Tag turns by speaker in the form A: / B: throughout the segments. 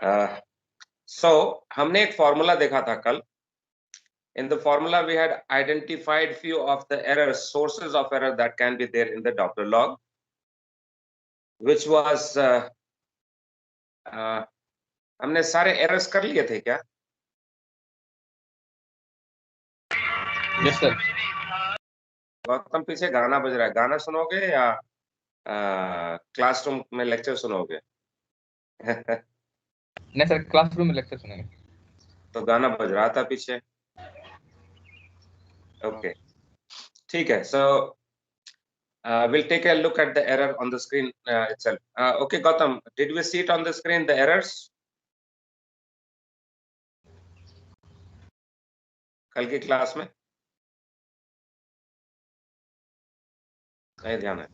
A: सो हमने एक फॉर्मूला देखा था कल. In the formula we had identified few of the errors, sources of error that can be there in the Doppler log, which was हमने सारे errors कर लिए थे क्या?
B: Yes sir.
A: गौतम पीछे गाना बज रहा है, गाना सुनोगे या क्लासरूम में लेक्चर सुनोगे?
B: नहीं सर, क्लासरूम में लेक्चर सुनेंगे.
A: तो गाना बज रहा था पीछे. ओके, ठीक है. सो we'll take a look at the error on the screen itself. Okay, Gautam, did we see it on the screen, the errors? कल की क्लास में नहीं ध्यान है.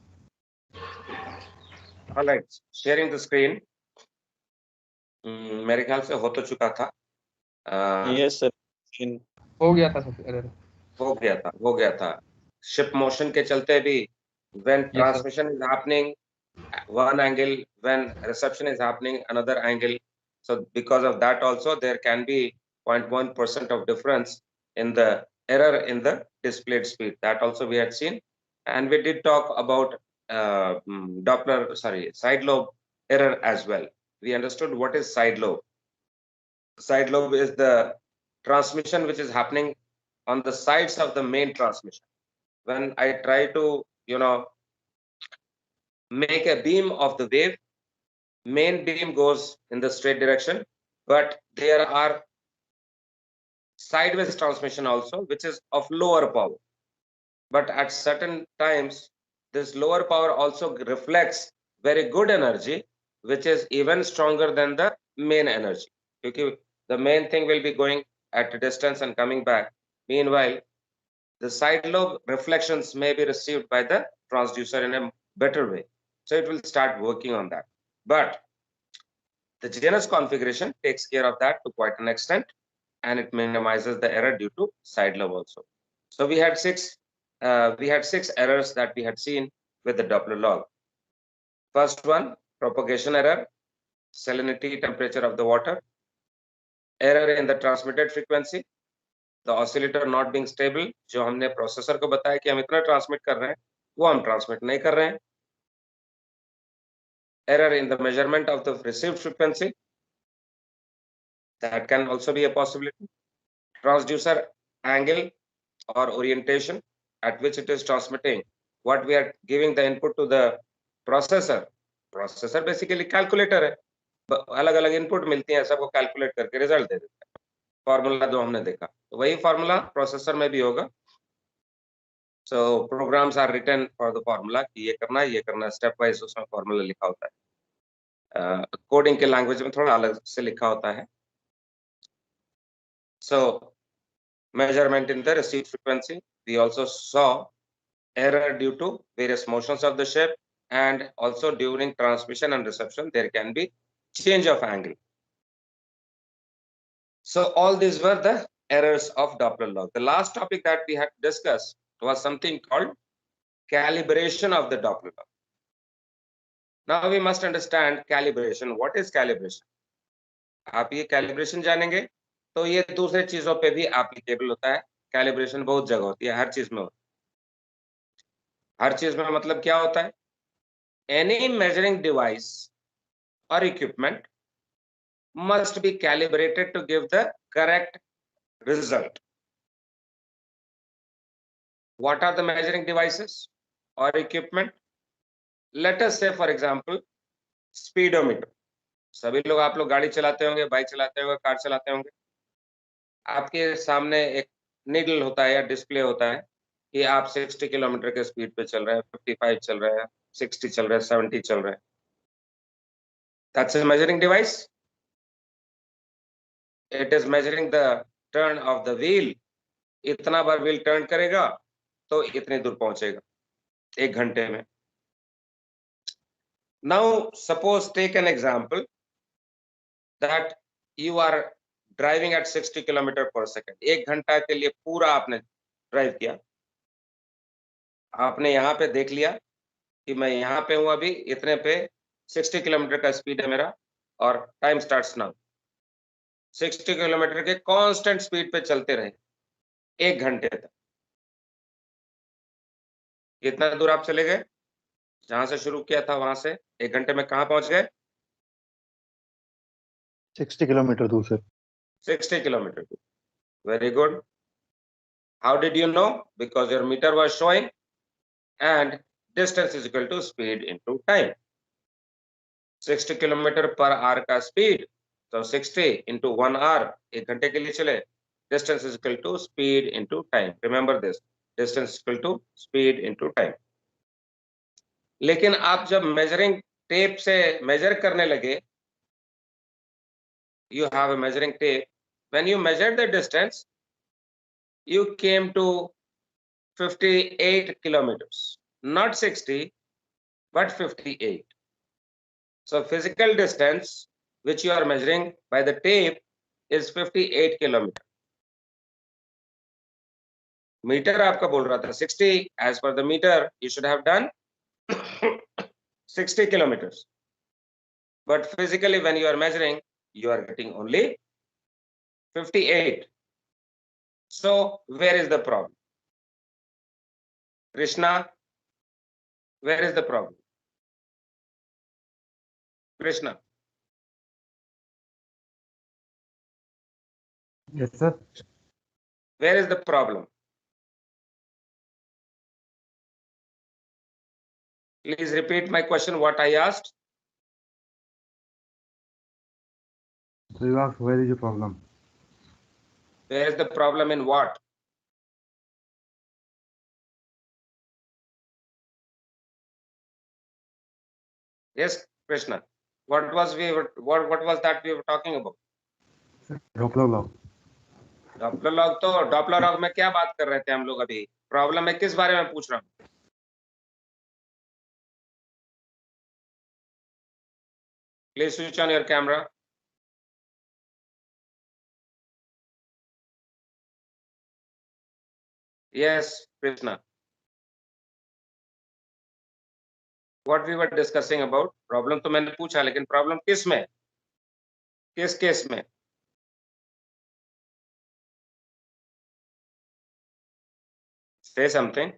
A: All right, sharing the screen. मेरे ख्याल से हो तो चुका था.
C: Yes sir.
B: हो गया था सर एरर.
A: हो गया था. शिप मोशन के चलते भी when
B: Yes,
A: transmission is happening one angle, when reception is happening another angle. So because of that also there can be 0.1% of difference in the error in the displayed speed. That also we had seen, and we did talk about side lobe error as well. We understood what is side lobe. Side lobe is the transmission which is happening on the sides of the main transmission. When I try to make a beam of the wave, main beam goes in the straight direction, but there are sideways transmission also, which is of lower power. But at certain times, this lower power also reflects very good energy, which is even stronger than the main energy. Because the main thing will be going at a distance and coming back. Meanwhile, the side lobe reflections may be received by the transducer in a better way. So it will start working on that. But the GNS configuration takes care of that to quite an extent, and it minimizes the error due to side lobe also. So we had six errors that we had seen with the Doppler log. First one, propagation error, salinity temperature of the water, error in the transmitted frequency, the oscillator not being stable. जो हमने processor को बताया कि हम इतना transmit कर रहे हैं, वो हम ट्रांसमिट नहीं कर रहे हैं. Error in the measurement of the received frequency, that can also be a possibility. Transducer angle or orientation at which it is transmitting. What we are giving the input to the processor. Processor basically calculator है. अलग अलग input मिलती हैं, सबको calculate करके result दे देता है. Formula जो हमने देखा, तो वही फॉर्मूला प्रोसेसर में भी होगा. So programs are written for the formula कि ये करना है, स्टेप वाइज उसमें फॉर्मूला लिखा होता है. कोडिंग के लैंग्वेज में थोड़ा अलग से लिखा होता है. So measurement in the received frequency, we also saw error due to various motions of the ship, and also during transmission and reception there can be change of angle. So all these were the errors of Doppler log. The last topic that we had discussed was something called calibration of the Doppler log. Now we must understand calibration. What is calibration? आप ये calibration जानेंगे तो ये दूसरे चीजों पे भी applicable होता है. कैलिब्रेशन बहुत जगह होती है, हर चीज में होता है. हर चीज में मतलब क्या होता है? Any measuring device or equipment must be calibrated to give the correct result. What are the measuring devices or equipment? Let us say for example speedometer. सभी लोग, आप लोग गाड़ी चलाते होंगे, बाइक चलाते होंगे, कार चलाते होंगे. आपके सामने एक नीडल होता है या डिस्प्ले होता है कि आप 60 किलोमीटर के स्पीड पे चल रहे हैं, 55 चल रहे हैं, 60 चल रहे हैं, 70 चल रहे हैं. That's a measuring device. It is measuring the turn of the wheel. इतना बार व्हील टर्न करेगा तो इतने दूर पहुंचेगा 1 घंटे में. Now suppose take an example that you are driving at 60 kilometre पर सेकंड. 1 घंटा के लिए पूरा आपने ड्राइव किया. आपने यहाँ पे देख लिया कि मैं यहाँ पे हूँ, अभी इतने पे 60 किलोमीटर का स्पीड है मेरा, और टाइम स्टार्ट्स नाउ। 60 किलोमीटर के कांस्टेंट स्पीड पे चलते रहे 1 घंटे तक। कितना दूर आप चले गए? जहां से शुरू किया था वहां से 1 घंटे में कहां पहुंच गए?
C: 60 किलोमीटर दूर sir.
A: 60 kilometer. Very good. How did you know? Because your meter was showing and distance is equal to speed into time. 60 kilometre per hour का स्पीड, तो 60 into 1 hour, 1 घंटे के लिए चले, distance is equal to speed into time. Remember this, distance is equal to speed into time. लेकिन आप जब measuring tape से मेजर करने लगे, you have a measuring tape. When you measured the distance, you came to 58 kilometers, not 60, but 58. So physical distance, which you are measuring by the tape, is 58 kilometer. Meter आपका बोल रहा था 60. As per the meter, you should have done 60 kilometers. But physically, when you are measuring, you are getting only 58. So where is the problem? Krishna, where is the problem? Krishna.
C: Yes sir.
A: Where is the problem? Please repeat my question, what I asked.
C: So you asked where is your problem?
A: Where is the problem in what? Yes, Krishna. What was that we were talking about?
C: Doppler log.
A: Doppler log, तो Doppler log में क्या बात कर रहे थे हम लोग अभी? प्रॉब्लम है किस बारे में पूछ रहा हूँ? Please switch on your camera. Yes Krishna, what we were discussing about? Problem तो मैंने पूछा, लेकिन प्रॉब्लम किस में, किस केस में? Say something.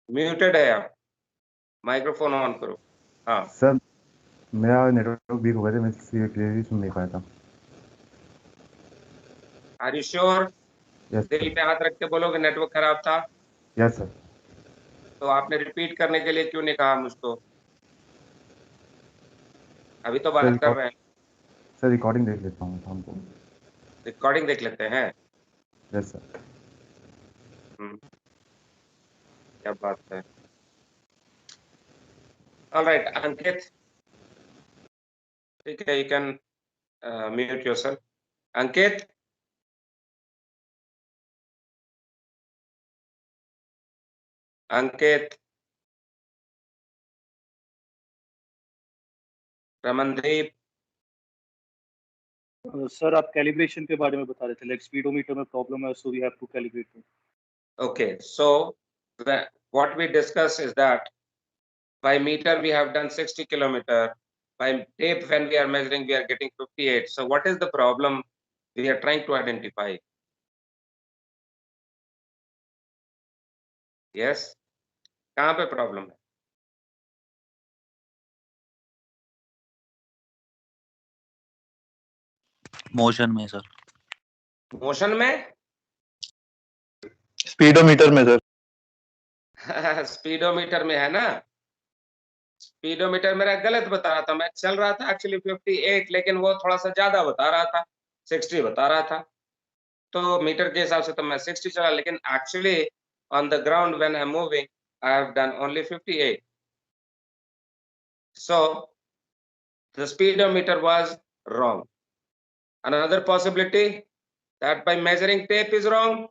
A: म्यूटेड है आप, माइक्रोफोन ऑन करो. हाँ
C: सर मेरा नेटवर्क वीक हो गया था, मैं इसलिए क्लियरली सुन नहीं पाया था.
A: Are you sure?
C: यस
A: दिल पे हाथ रख के बोलोगे नेटवर्क खराब था.
C: Yes sir.
A: तो आपने रिपीट करने के लिए क्यों नहीं कहा मुझको? अभी तो बात कर रहे हैं.
C: सर रिकॉर्डिंग देख लेता हूँ शाम को.
A: रिकॉर्डिंग देख लेते हैं.
C: Yes sir.
A: क्या बात है. ऑलराइट अंकित, ठीक है, you can mute yourself. Ankit, Ankit, Ramandeep.
D: Sir आप कैलिब्रेशन के बारे में बता रहे थे, लाइक स्पीडोमीटर में प्रॉब्लम है, so we have to calibrate.
A: Okay, so what we discuss is that by meter we have done 60 kilometer, by tape when we are measuring we are getting 58. So what is the problem we are trying to identify? Yes, कहाँ पे problem है?
E: Motion में sir.
A: Motion में?
C: Speedometer में sir.
A: Speedometer में है ना. Speedometer मेरा गलत बता रहा था, मैं चल रहा था एक्चुअली 58, लेकिन वो थोड़ा सा ज्यादा बता रहा था, 60 बता रहा था. तो मीटर के हिसाब से तो मैं 60 चला, लेकिन actually on the ground when I'm moving I have done only 58. So the speedometer was wrong. Another possibility that by measuring tape is wrong.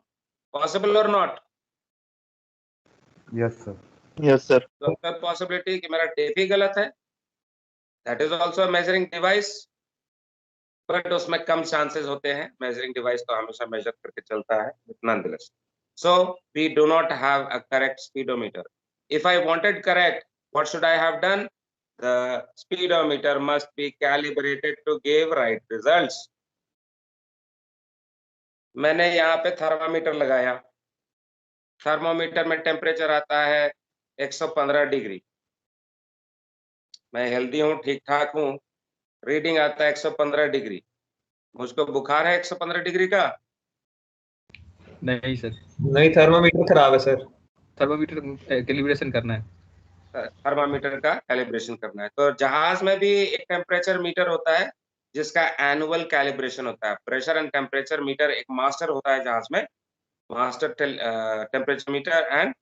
A: Possible or not?
C: Yes sir.
E: Yes sir.
A: तो possibility कि मेरा tape ही गलत है. That is also a measuring device, but उसमें कम chances होते हैं. Measuring device तो हमेशा measure करके चलता है, but nonetheless. So we do not have a correct speedometer. If I wanted correct, what should I have done? The speedometer must be calibrated to give right results. मैंने यहाँ पे thermometer लगाया, thermometer में temperature आता है 115 degree, मैं healthy हूँ, ठीक ठाक हूँ, रीडिंग आता है 115 डिग्री, मुझको बुखार है 115 डिग्री का?
B: नहीं सर,
F: नहीं, थर्मामीटर खराब है सर।
B: थर्मामीटर कैलिब्रेशन करना है।
A: थर्मामीटर का कैलिब्रेशन करना है। तो जहाज में भी एक टेम्परेचर मीटर होता है जिसका एनुअल कैलिब्रेशन होता है। प्रेशर एंड टेम्परेचर मीटर एक मास्टर होता है जहाज में, master temperature meter and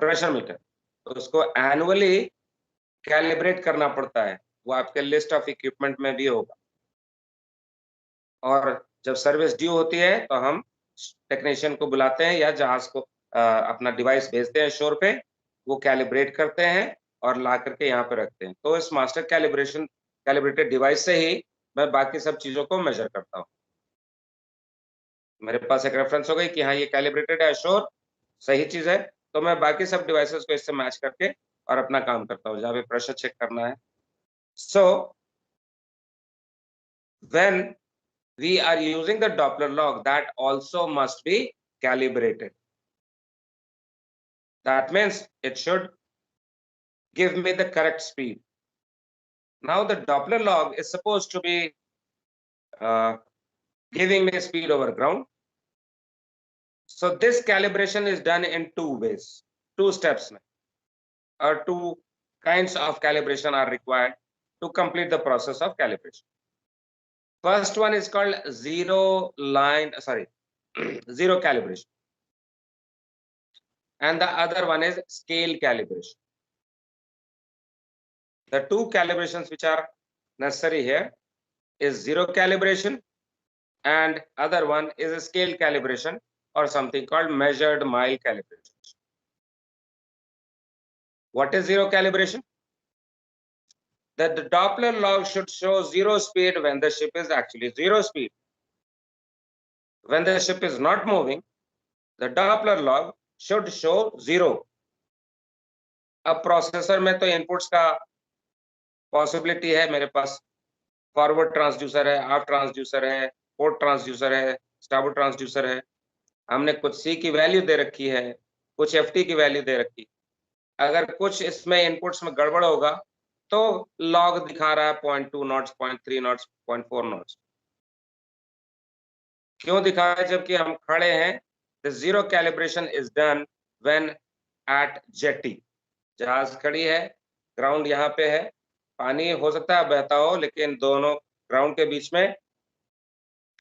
A: pressure meter, तो उसको एनुअली कैलिब्रेट करना पड़ता है, वो आपके लिस्ट ऑफ इक्विपमेंट में भी होगा। और जब सर्विस ड्यू होती है तो हम टेक्नीशियन को बुलाते हैं या जहाज को अपना डिवाइस भेजते हैं शोर पे, वो कैलिब्रेट करते हैं और ला करके यहाँ पे रखते हैं। तो इस मास्टर कैलिब्रेटेड डिवाइस से ही मैं बाकी सब चीजों को मेजर करता हूँ। मेरे पास एक रेफरेंस हो गई कि हाँ ये कैलिब्रेटेड है, श्योर सही चीज है, तो मैं बाकी सब डिवाइसेस को इससे मैच करके और अपना काम करता हूँ जहाँ पे प्रेशर चेक करना है। So when we are using the Doppler log, that also must be calibrated. That means it should give me the correct speed. Now the Doppler log is supposed to be giving me speed over ground. So this calibration is done in two ways, two steps, or two kinds of calibration are required to complete the process of calibration. First one is called zero calibration, and the other one is scale calibration. The two calibrations which are necessary here is zero calibration, and other one is a scale calibration or something called measured mile calibration. What is zero calibration? That the Doppler log should show zero speed when the ship is actually zero speed. When the ship is not moving, the Doppler log should show zero. अब processor में तो inputs का possibility है, मेरे पास forward transducer है, half transducer है, port transducer है, स्टाबो transducer है, हमने कुछ सी की वैल्यू दे रखी है, कुछ एफ टी की वैल्यू दे रखी। अगर कुछ इसमें इनपुट्स में गड़बड़ होगा तो लॉग दिखा रहा है 0.2 नॉट्स, 0.3 नॉट्स, 0.4 नॉट्स। क्यों दिखा रहा है जबकि हम खड़े हैं? The zero calibration is done when eight jetty. जहाज खड़ी है, ग्राउंड यहाँ पे है, पानी हो सकता है बहता हो, लेकिन दोनों ग्राउंड के बीच में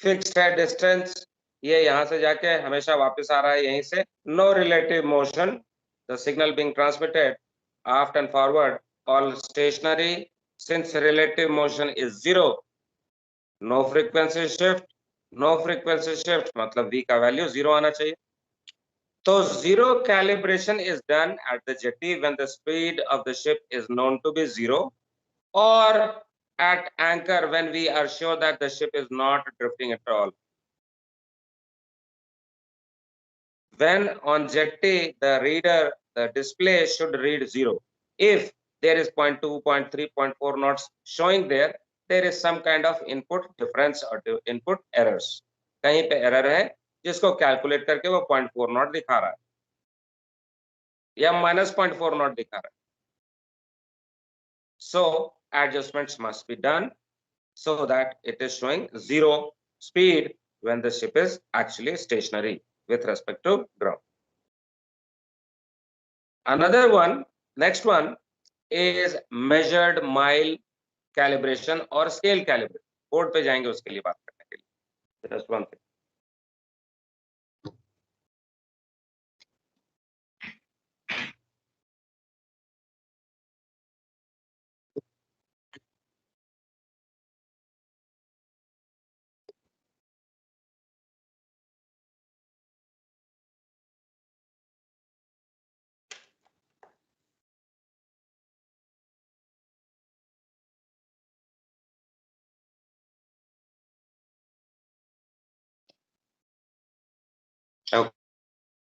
A: फिक्स्ड है डिस्टेंस, ये यहाँ से जाके हमेशा वापस आ रहा है यहीं से। No relative motion, the signal being transmitted aft and forward all stationary, since relative motion is zero. No frequency shift, no frequency shift मतलब v का वैल्यू जीरो आना चाहिए। तो zero calibration is done at the jetty when the speed of the ship is known to be zero, or at anchor when we are sure that the ship is not drifting at all. When on jetty, the display should read zero. If there is 0.2, 0.3, 0.4 knots showing there, there is some kind of input difference or input errors. कहीं पे error है जिसको calculate करके वो 0.4 knot दिखा रहा है या minus 0.4 knot दिखा रहा है. So adjustments must be done so that it is showing zero speed when the ship is actually stationary with respect to ground. Another one, next one is measured mile calibration or scale calibration. Board पे जाएंगे उसके लिए बात करने के लिए. Just one thing.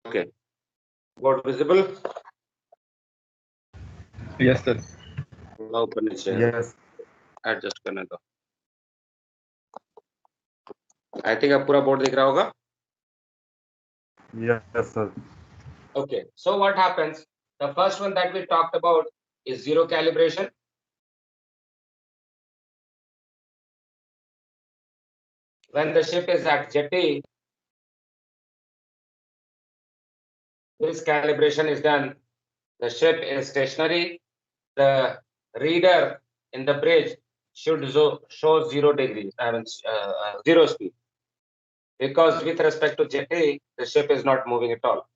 A: Okay. Board visible?
B: Yes sir.
A: थोड़ा ऊपर नीचे
C: यस
A: एडजस्ट करने दो। आई थिंक अब पूरा बोर्ड दिख रहा होगा।
C: Yes sir
A: Okay, so what happens? The first one that we talked about is zero calibration. When the ship is at jetty, this calibration is done. The ship is stationary. The reader in the bridge should show 0 degrees, I mean, zero speed. Because with respect to jetty, the ship is not moving at all.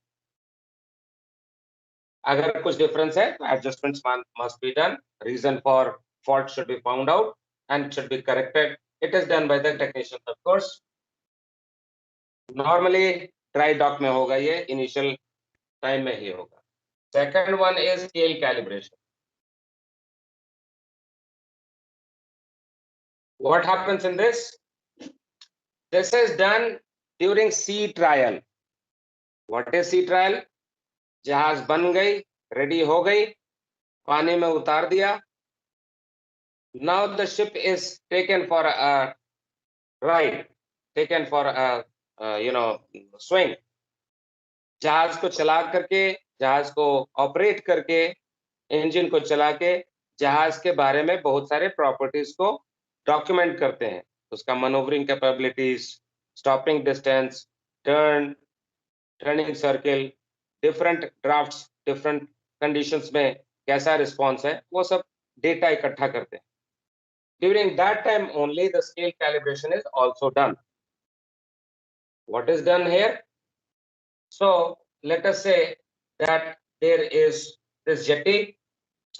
A: अगर कुछ difference है, adjustments must be done. Reason for fault should be found out and should be corrected. It is done by the technician, of course. Normally, dry dock में होगा ये, initial time में ही होगा. Second one is scale calibration. What happens in this? This is done during sea trial. What is sea trial? जहाज बन गई, ready हो गई, पानी में उतार दिया. Now the ship is taken for a ride, taken for a swing. जहाज को चला करके, जहाज को ऑपरेट करके, इंजन को चला के जहाज के बारे में बहुत सारे प्रॉपर्टीज को डॉक्यूमेंट करते हैं. उसका manoeuvring capabilities, stopping distance, turning circle, different drafts, different conditions में कैसा रिस्पॉन्स है, वो सब डेटा इकट्ठा करते हैं. During that time only the scale calibration is also done. What is done here? So let us say that there is this jetty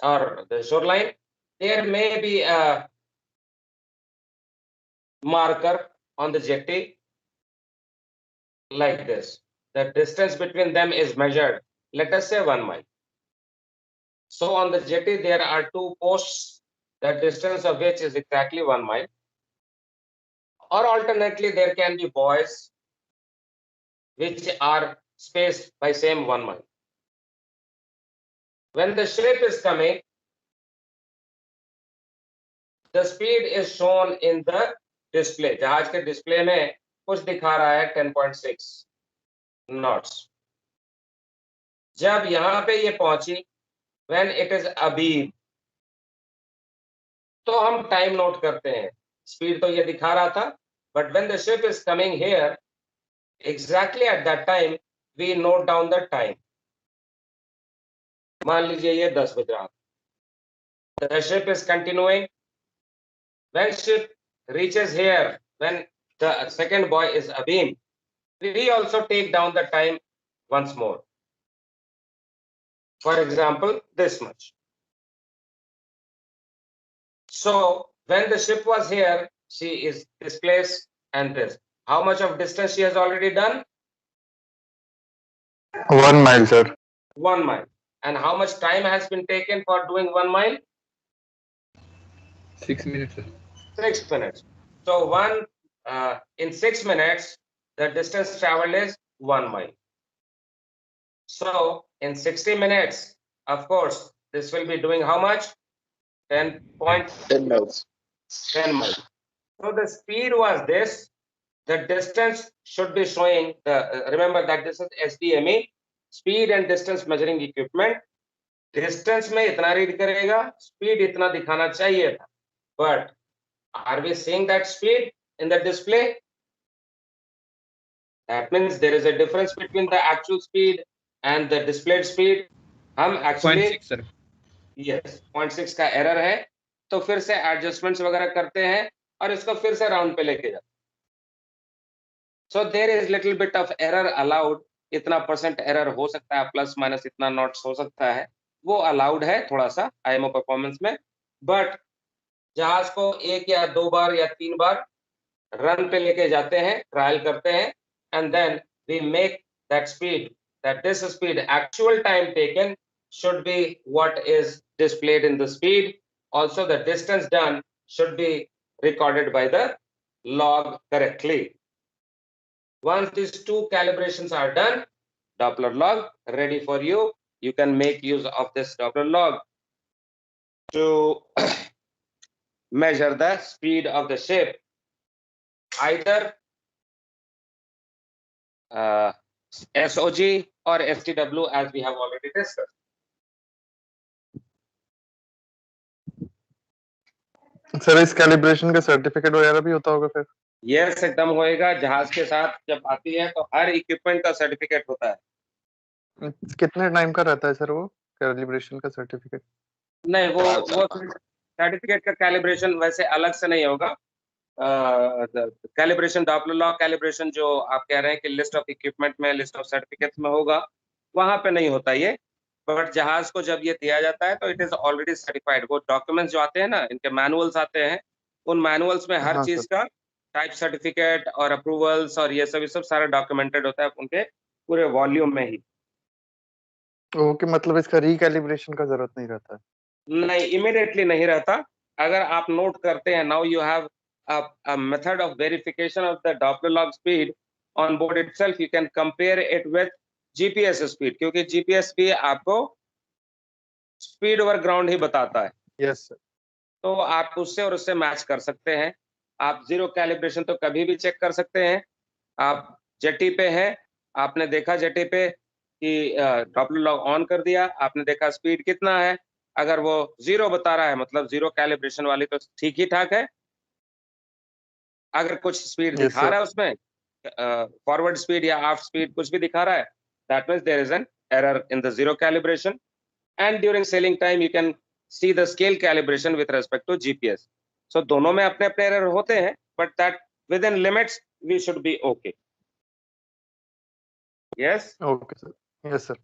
A: or the shoreline. There may be a marker on the jetty like this. The distance between them is measured, let us say 1 mile. So on the jetty there are 2 posts, the distance of which is exactly 1 mile. Or alternately there can be buoys which are spaced by same 1 mile. When the ship is coming, the speed is shown in the display. जहाज के display में कुछ दिखा रहा है 10.6 knots. जब यहाँ पे ये पहुंची, when it is abeam, तो हम टाइम नोट करते हैं. स्पीड तो ये दिखा रहा था, but when the ship is coming here, exactly at that time we note down the time. मान लीजिए ये 10 बज रहा. The ship is continuing. When ship reaches here, when the second buoy is abeam, we also take down the time once more. For example, this much. So when the ship was here, she is this place and this. How much of distance she has already done?
E: 1 mile, sir.
A: 1 mile. And how much time has been taken for doing 1 mile?
B: 6 minutes sir.
A: 6 minutes. So in 6 minutes, the distance traveled is 1 mile. So in 60 minutes, of course, this will be doing how much? 10
E: miles.
A: 10 miles. So the speed was this. The distance should be showing the. Remember that this is SDME, speed and distance measuring equipment. Distance में इतना read करेगा, speed इतना दिखाना चाहिए था. But are we seeing that speed in the display? That means there is a difference between the actual speed and the displayed speed. हम actually
B: 0.6 sir.
A: yes 0.6 का error है, तो फिर से adjustments वगैरह करते हैं और इसको फिर से round पे लेके जाते हैं. So there is little bit of error allowed. इतना % error हो सकता है, plus minus इतना knots हो सकता है, वो allowed है थोड़ा सा IMO performance में. But जहाज को 1 या 2 बार या 3 बार रन पे लेके जाते हैं, ट्रायल करते हैं, and then we make that speed, that this speed, actual time taken should be what is displayed in the speed. Also the distance done should be recorded by the log correctly. Once these 2 calibrations are done, Doppler log ready for you. You can make use of this Doppler log. to measure the speed of the ship, either SOG or STW, as we have already discussed.
E: Sir इस calibration का certificate वगैरह भी होता होगा फिर?
A: Yes, एकदम होएगा। जहाज के साथ जब आती है तो हर इक्विपमेंट का सर्टिफिकेट होता है।
E: कितने टाइम का रहता है सर वो कैलिब्रेशन का सर्टिफिकेट?
A: नहीं, वो सर्टिफिकेट का कैलिब्रेशन वैसे अलग से नहीं होगा। कैलिब्रेशन डॉपलर लॉ कैलिब्रेशन जो आप कह रहे हैं कि लिस्ट ऑफ इक्विपमेंट में, लिस्ट ऑफ सर्टिफिकेट्स में होगा, वहां पे नहीं होता ये। बट जहाज को जब ये दिया जाता है तो इट इज ऑलरेडी सर्टिफाइड। वो डॉक्यूमेंट्स जो आते हैं ना, इनके मैनुअल्स आते हैं, उन मैनुअल्स में हर
E: हाँ
A: चीज का टाइप सर्टिफिकेट और अप्रूवल्स और ये सब सारा डॉक्यूमेंटेड होता है उनके पूरे वॉल्यूम में ही।
E: ओके, मतलब इसका रिकैलिब्रेशन का जरूरत नहीं रहता है?
A: नहीं, इमीडिएटली नहीं रहता। अगर आप नोट करते हैं, now you have a method of verification of the Doppler log speed on board itself. You can compare it with GPS speed, क्योंकि GPS भी आपको स्पीड ओवर ग्राउंड ही बताता है।
E: Yes sir.
A: तो आप उससे और उससे मैच कर सकते हैं। आप जीरो कैलिब्रेशन तो कभी भी चेक कर सकते हैं। आप जेटी पे हैं, आपने देखा जेटी पे कि डॉपलर लॉग ऑन कर दिया, आपने देखा स्पीड कितना है। अगर वो जीरो बता रहा है मतलब जीरो कैलिब्रेशन वाली तो ठीक ही ठाक है। अगर कुछ स्पीड दिखा रहा है उसमें, फॉरवर्ड स्पीड या आफ्ट स्पीड कुछ भी दिखा रहा है, that means there is an error in the zero calibration. And during sailing time you can see the scale calibration with respect to GPS. So दोनों में अपने अपने एरर होते हैं, but that within limits we should be okay. Yes,
E: okay sir. Yes sir.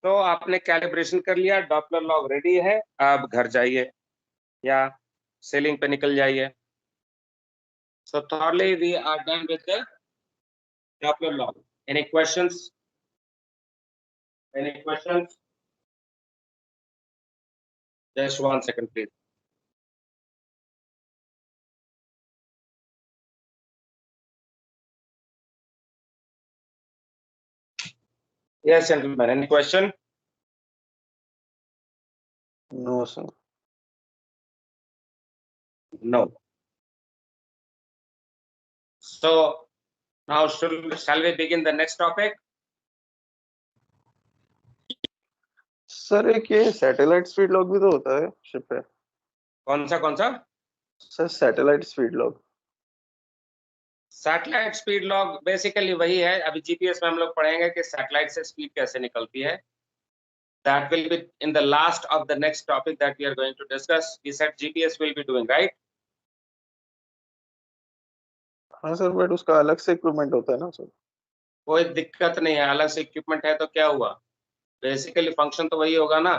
A: तो आपने calibration कर लिया, डॉपलर लॉग रेडी है, आप घर जाइए या सेलिंग पे निकल जाइए। So thoroughly we are done with the Doppler log. Any questions? Any questions? Just 1 second, please. Yes, gentlemen. Any question?
E: No sir.
A: No. So now shall we begin the next topic?
E: Sir एक ये satellite speed log भी तो होता है ship पे?
A: कौन सा?
E: Sir satellite speed log.
A: Satellite speed log basically वही है। अभी जीपीएस में हम लोग पढ़ेंगे कि सैटेलाइट से स्पीड कैसे निकलती है। That will be in the last of the next topic that we are going to discuss. We said GPS will be doing, right?
E: हाँ सर, बट उसका अलग से इक्विपमेंट होता है ना सर?
A: कोई दिक्कत नहीं है, अलग से इक्विपमेंट है तो क्या हुआ, बेसिकली फंक्शन तो वही होगा ना।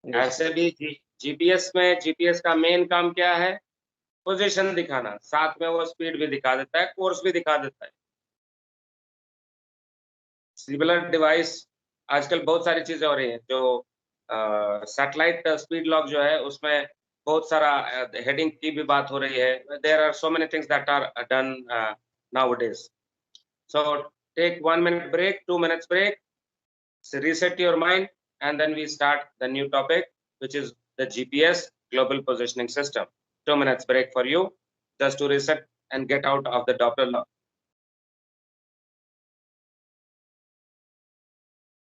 A: ऐसे भी जीपीएस में, जीपीएस का मेन काम क्या है? पोजीशन दिखाना, साथ में वो स्पीड भी दिखा देता है, कोर्स भी दिखा देता है। सिमिलर डिवाइस आजकल बहुत सारी चीजें हो रही हैं। जो सैटेलाइट स्पीड लॉग जो है उसमें बहुत सारा हेडिंग की भी बात हो रही है। There are so many things that are done nowadays. So take 1 minute break, 2 minutes break, so reset your mind, and then we start the new topic, which is the GPS global positioning system. 2 minutes break for you, just to reset and get out of the Doppler log.